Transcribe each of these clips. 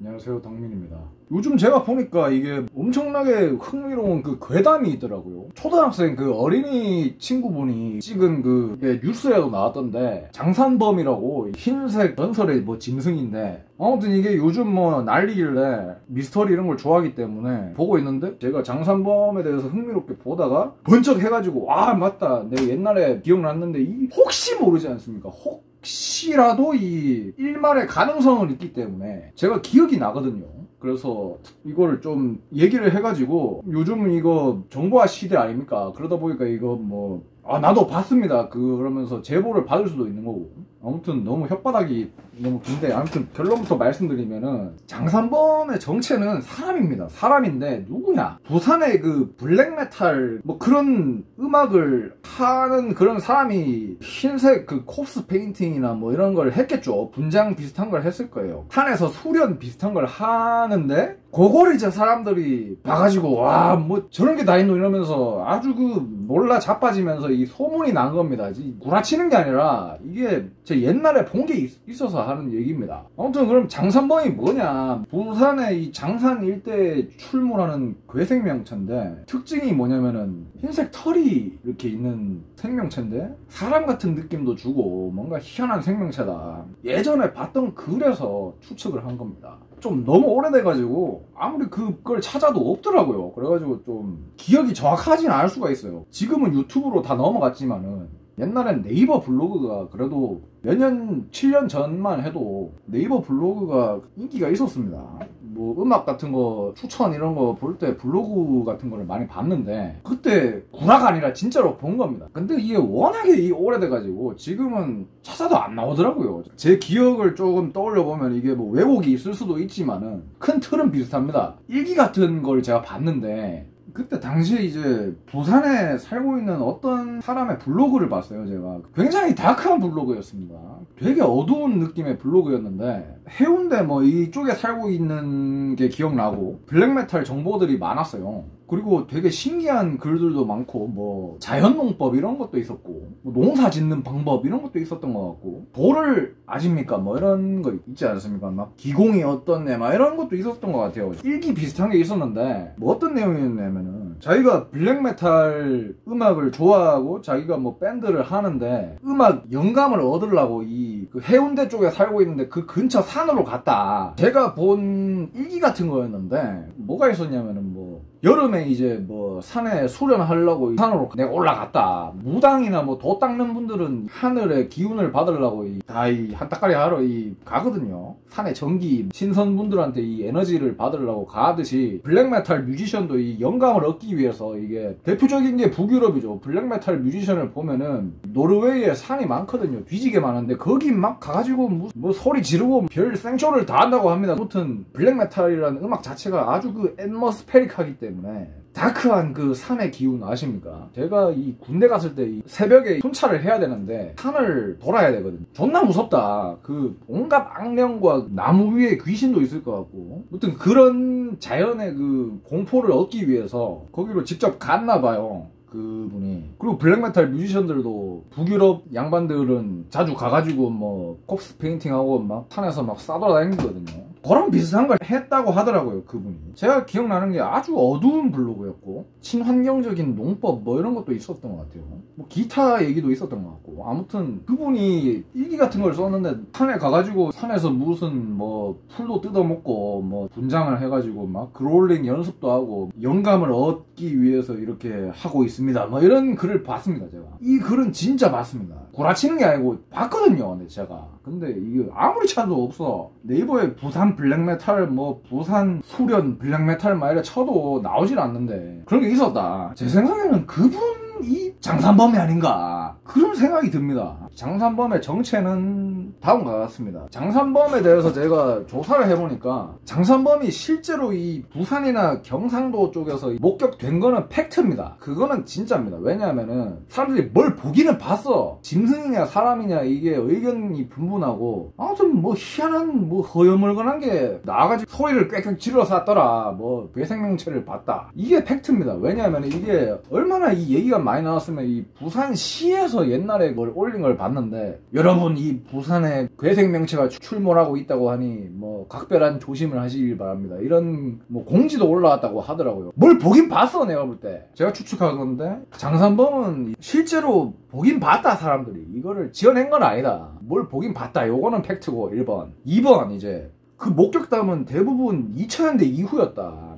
안녕하세요, 덕민입니다. 요즘 제가 보니까 이게 엄청나게 흥미로운 그 괴담이 있더라고요. 초등학생 그 어린이 친구분이 찍은 그 뉴스에도 나왔던데, 장산범이라고 흰색 전설의 뭐 짐승인데, 아무튼 이게 요즘 뭐 난리길래 미스터리 이런 걸 좋아하기 때문에 보고 있는데, 제가 장산범에 대해서 흥미롭게 보다가 번쩍 해가지고 와 맞다, 내가 옛날에 기억났는데 이 혹시 모르지 않습니까? 혹시라도 이 일말의 가능성은 있기 때문에 제가 기억이 나거든요. 그래서 이거를 좀 얘기를 해가지고, 요즘 이거 정보화 시대 아닙니까? 그러다 보니까 이거 뭐 나도 봤습니다 그러면서 제보를 받을 수도 있는 거고, 아무튼 너무 혓바닥이 너무 긴데, 아무튼 결론부터 말씀드리면은 장산범의 정체는 사람입니다. 사람인데 누구냐? 부산의 그 블랙메탈 뭐 그런 음악을 하는 그런 사람이 흰색 그 콥스 페인팅이나 뭐 이런 걸 했겠죠. 분장 비슷한 걸 했을 거예요. 산에서 수련 비슷한 걸 하는데 그걸 이제 사람들이 봐가지고 와 뭐 저런 게 다 있노 이러면서 아주 그 놀라 자빠지면서 이 소문이 난 겁니다. 구라치는 게 아니라 이게 제 옛날에 본 게 있어서 하는 얘기입니다. 아무튼 그럼 장산범이 뭐냐? 부산의 이 장산 일대에 출몰하는 괴생명체인데, 특징이 뭐냐면은 흰색 털이 이렇게 있는 생명체인데 사람 같은 느낌도 주고 뭔가 희한한 생명체다. 예전에 봤던 글에서 추측을 한 겁니다. 좀 너무 오래돼가지고 아무리 그걸 찾아도 없더라고요. 그래가지고 좀 기억이 정확하진 않을 수가 있어요. 지금은 유튜브로 다 넘어갔지만은 옛날엔 네이버 블로그가 그래도 몇 년, 7년 전만 해도 네이버 블로그가 인기가 있었습니다. 뭐 음악 같은 거 추천 이런 거 볼 때 블로그 같은 거를 많이 봤는데, 그때 구라가 아니라 진짜로 본 겁니다. 근데 이게 워낙에 오래돼가지고 지금은 찾아도 안 나오더라고요. 제 기억을 조금 떠올려 보면 이게 뭐 왜곡이 있을 수도 있지만은 큰 틀은 비슷합니다. 일기 같은 걸 제가 봤는데, 그때 당시에 이제 부산에 살고 있는 어떤 사람의 블로그를 봤어요. 제가 굉장히 다크한 블로그였습니다. 되게 어두운 느낌의 블로그였는데, 해운대 뭐 이쪽에 살고 있는 게 기억나고 블랙메탈 정보들이 많았어요. 그리고 되게 신기한 글들도 많고, 뭐 자연농법 이런 것도 있었고, 뭐 농사 짓는 방법 이런 것도 있었던 것 같고, 돌을 아십니까? 뭐 이런 거 있지 않습니까? 막 기공이 어떻네 막 이런 것도 있었던 것 같아요. 일기 비슷한 게 있었는데, 뭐 어떤 내용이었냐면은 자기가 블랙메탈 음악을 좋아하고 자기가 뭐 밴드를 하는데 음악 영감을 얻으려고 그 해운대 쪽에 살고 있는데 그 근처 산으로 갔다. 제가 본 일기 같은 거였는데 뭐가 있었냐면은 뭐 여름에 이제 뭐 산에 수련하려고 산으로 내가 올라갔다. 무당이나 뭐 도 닦는 분들은 하늘의 기운을 받으려고 다 한따까리 하러 가거든요. 산에 전기 신선분들한테 이 에너지를 받으려고 가듯이, 블랙메탈 뮤지션도 이 영감을 얻기 위해서, 이게 대표적인 게 북유럽이죠. 블랙메탈 뮤지션을 보면은 노르웨이에 산이 많거든요. 뒤지게 많은데 거기 막 가가지고 뭐 소리 지르고 별 생쇼를 다 한다고 합니다. 아무튼 블랙메탈이라는 음악 자체가 아주 그 앰머스페릭하기 때문에 다크한 그 산의 기운 아십니까? 제가 이 군대 갔을 때 새벽에 순찰을 해야 되는데 산을 돌아야 되거든요. 존나 무섭다. 그 온갖 악령과 나무 위에 귀신도 있을 것 같고, 아무튼 그런 자연의 그 공포를 얻기 위해서 거기로 직접 갔나 봐요, 그분이. 그리고 블랙메탈 뮤지션들도 북유럽 양반들은 자주 가가지고 뭐 콥스 페인팅하고 막 산에서 막 싸돌아다니거든요. 그런 비슷한 걸 했다고 하더라고요, 그분이. 제가 기억나는 게 아주 어두운 블로그였고, 친환경적인 농법 뭐 이런 것도 있었던 것 같아요. 뭐 기타 얘기도 있었던 것 같고, 아무튼 그분이 일기 같은 걸 썼는데 산에 가가지고 산에서 무슨 뭐 풀도 뜯어먹고 뭐 분장을 해가지고 막 그롤링 연습도 하고 영감을 얻기 위해서 이렇게 하고 있습니다, 뭐 이런 글을 봤습니다. 제가 이 글은 진짜 봤습니다. 구라치는 게 아니고 봤거든요. 근데 제가 이게 아무리 찾아도 없어. 네이버에 부산 블랙메탈 뭐 부산 수련 블랙메탈 막 이래 쳐도 나오질 않는데 그런 게 있었다. 제 생각에는 그분이 장산범이 아닌가 그런 생각이 듭니다. 장산범의 정체는 다음과 같습니다. 장산범에 대해서 제가 조사를 해보니까 장산범이 실제로 이 부산이나 경상도 쪽에서 목격된 거는 팩트입니다. 그거는 진짜입니다. 왜냐하면은 사람들이 뭘 보기는 봤어. 짐승이냐 사람이냐 이게 의견이 분분하고, 아무튼 뭐 희한한 뭐 허여멀건한 게 나와가지고 소리를 꽥꽥 질러서 왔더라, 뭐 괴생명체를 봤다, 이게 팩트입니다. 왜냐하면 이게 얼마나 이 얘기가 많이 나왔으면 이 부산시에서 옛날에 그걸 올린 걸 봤는데, 여러분 이 부산에 괴생명체가 출몰하고 있다고 하니 뭐 각별한 조심을 하시길 바랍니다. 이런 뭐 공지도 올라왔다고 하더라고요. 뭘 보긴 봤어 내가 볼 때. 제가 추측하건데 장산범은 실제로 보긴 봤다. 사람들이 이거를 지어낸 건 아니다. 뭘 보긴 봤다. 요거는 팩트고 1번. 2번 이제 그 목격담은 대부분 2000년대 이후였다.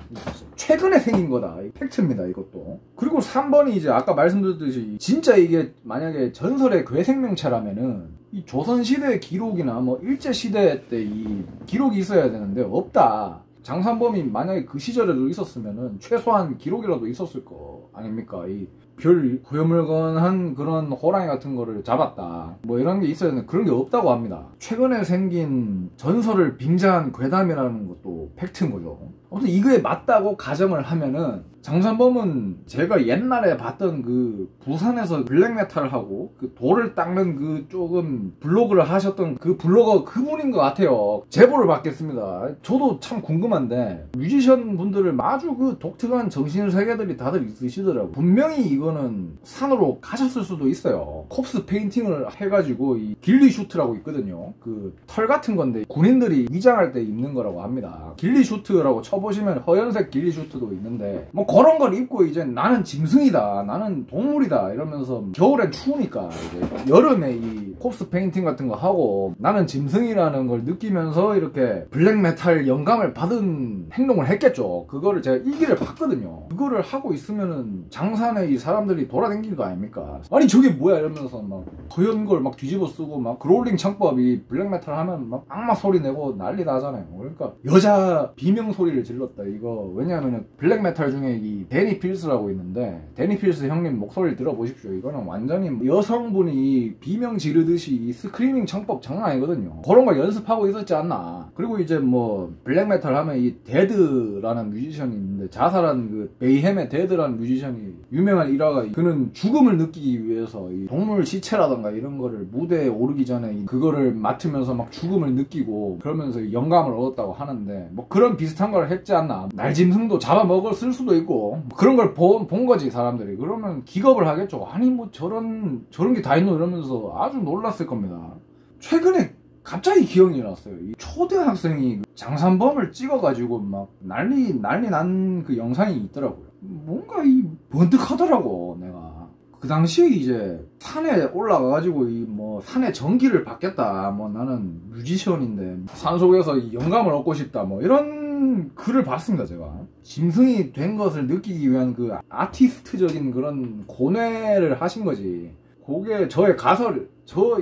최근에 생긴 거다. 팩트입니다, 이것도. 그리고 3번이 이제 아까 말씀드렸듯이 진짜 이게 만약에 전설의 괴생명체라면은 이 조선시대 기록이나 뭐 일제시대 때 이 기록이 있어야 되는데 없다. 장산범이 만약에 그 시절에도 있었으면은 최소한 기록이라도 있었을 거 아닙니까? 이 별 구여물건한 그런 호랑이 같은 거를 잡았다. 뭐 이런 게 있어야 되는데 그런 게 없다고 합니다. 최근에 생긴 전설을 빙자한 괴담이라는 것도 팩트인 거죠. 아무튼 이거에 맞다고 가정을 하면은 장산범은 제가 옛날에 봤던 그 부산에서 블랙메탈하고 그 돌을 닦는 그 조금 블로그를 하셨던 그 블로거 그분인 것 같아요. 제보를 받겠습니다. 저도 참 궁금한데 뮤지션 분들을 아주 그 독특한 정신세계들이 다들 있으시더라고요. 분명히 이거는 산으로 가셨을 수도 있어요. 콥스 페인팅을 해가지고 이 길리 슈트라고 있거든요. 그 털 같은 건데 군인들이 위장할 때 입는 거라고 합니다. 길리 슈트라고 쳐보시면 허연색 길리 슈트도 있는데 뭐 그런 걸 입고 이제 나는 짐승이다, 나는 동물이다 이러면서 겨울엔 추우니까 이제 여름에 이 콥스 페인팅 같은 거 하고 나는 짐승이라는 걸 느끼면서 이렇게 블랙메탈 영감을 받은 행동을 했겠죠. 그거를 제가 일기를 봤거든요. 그거를 하고 있으면은 장산에 이 사람들이 돌아다니는 거 아닙니까? 아니 저게 뭐야 이러면서 막 허연 걸 막 뒤집어 쓰고 막 그롤링 창법이 블랙메탈 하면 막 악마 소리 내고 난리 나잖아요. 그러니까 여자 비명 소리를 질렀다 이거. 왜냐하면 블랙메탈 중에 이 데니 필스라고 있는데 데니 필스 형님 목소리를 들어보십시오. 이거는 완전히 여성분이 비명 지르듯이 이 스크리밍 창법 장난 아니거든요. 그런 걸 연습하고 있었지 않나. 그리고 이제 뭐 블랙메탈 하면 이 데드라는 뮤지션이 있는데 자살한 그 메이햄의 데드라는 뮤지션이 유명한 일화가 그는 죽음을 느끼기 위해서 이 동물 시체라던가 이런 거를 무대에 오르기 전에 그거를 맡으면서 막 죽음을 느끼고 그러면서 영감을 얻었다고 하는데 뭐 그런 비슷한 걸 했지 않나. 날짐승도 잡아먹었을 수도 있고 그런 걸 본 거지 사람들이. 그러면 기겁을 하겠죠. 아니 뭐 저런 게 다 있노 이러면서 아주 놀랐을 겁니다. 최근에 갑자기 기억이 났어요. 이 초등학생이 장산범을 찍어가지고 막 난리 난 그 영상이 있더라고요. 뭔가 이 번뜩하더라고. 내가 그 당시에 이제 산에 올라가가지고 이 뭐 산에 전기를 받겠다. 뭐 나는 뮤지션인데 산속에서 이 영감을 얻고 싶다. 뭐 이런 글을 봤습니다. 제가 짐승이 된 것을 느끼기 위한 그 아티스트적인 그런 고뇌를 하신 거지. 그게 저의 가설,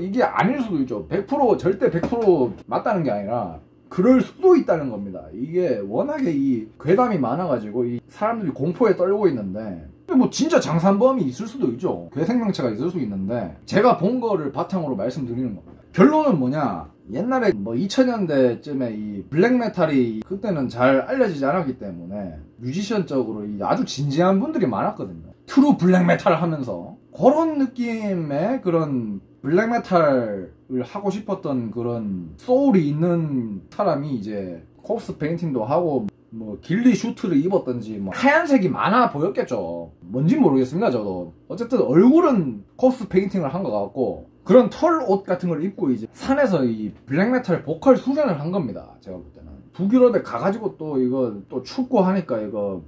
이게 아닐 수도 있죠. 100% 절대 100% 맞다는 게 아니라 그럴 수도 있다는 겁니다. 이게 워낙에 이 괴담이 많아가지고 이 사람들이 공포에 떨고 있는데 뭐 진짜 장산범이 있을 수도 있죠. 괴생명체가 있을 수 있는데 제가 본 거를 바탕으로 말씀드리는 겁니다. 결론은 뭐냐? 옛날에 뭐 2000년대쯤에 이 블랙메탈이 그때는 잘 알려지지 않았기 때문에 뮤지션적으로 아주 진지한 분들이 많았거든요. 트루 블랙메탈을 하면서 그런 느낌의 그런 블랙메탈을 하고 싶었던 그런 소울이 있는 사람이 이제 콥스 페인팅도 하고 뭐 길리 슈트를 입었던지 뭐 하얀색이 많아 보였겠죠. 뭔진 모르겠습니다. 저도 어쨌든 얼굴은 콥스 페인팅을 한 것 같고 그런 털 옷 같은 걸 입고 이제 산에서 이 블랙메탈 보컬 수련을 한 겁니다. 제가 볼 때는 북유럽에 가가지고 또 이거 또 춥고 하니까 이거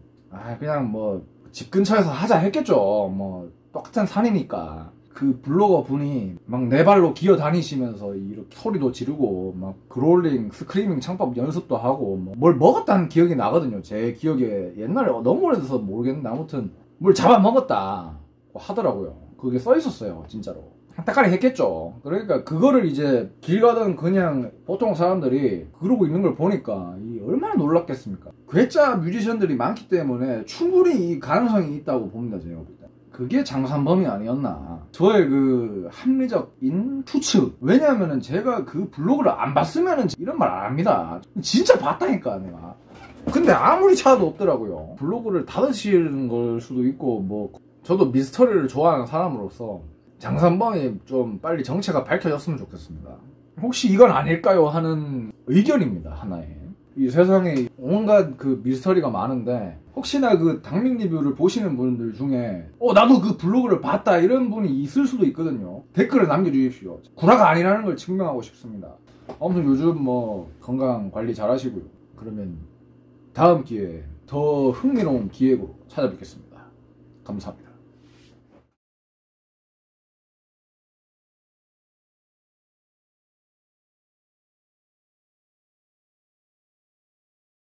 그냥 뭐 집 근처에서 하자 했겠죠. 뭐 똑같은 산이니까. 그 블로거 분이 막 네 발로 기어 다니시면서 이렇게 소리도 지르고 막 그롤링, 스크리밍 창법 연습도 하고 뭐 뭘 먹었다는 기억이 나거든요. 제 기억에 옛날에 너무 오래돼서 모르겠는데 아무튼 뭘 잡아먹었다 하더라고요. 그게 써 있었어요. 진짜로. 딱까리 했겠죠. 그러니까 그거를 이제 길 가던 그냥 보통 사람들이 그러고 있는 걸 보니까 얼마나 놀랐겠습니까. 괴짜 뮤지션들이 많기 때문에 충분히 이 가능성이 있다고 봅니다. 제가 볼 때. 그게 장산범이 아니었나. 저의 그 합리적인 추측. 왜냐하면은 제가 그 블로그를 안 봤으면은 이런 말 안 합니다. 진짜 봤다니까 내가. 근데 아무리 찾아도 없더라고요. 블로그를 닫으시는 걸 수도 있고 뭐 저도 미스터리를 좋아하는 사람으로서 장산범이 좀 빨리 정체가 밝혀졌으면 좋겠습니다. 혹시 이건 아닐까요? 하는 의견입니다. 하나의. 이 세상에 온갖 그 미스터리가 많은데 혹시나 그 당민 리뷰를 보시는 분들 중에 나도 그 블로그를 봤다 이런 분이 있을 수도 있거든요. 댓글을 남겨주십시오. 구라가 아니라는 걸 증명하고 싶습니다. 아무튼 요즘 뭐 건강 관리 잘 하시고요. 그러면 다음 기회에 더 흥미로운 기획으로 찾아뵙겠습니다. 감사합니다.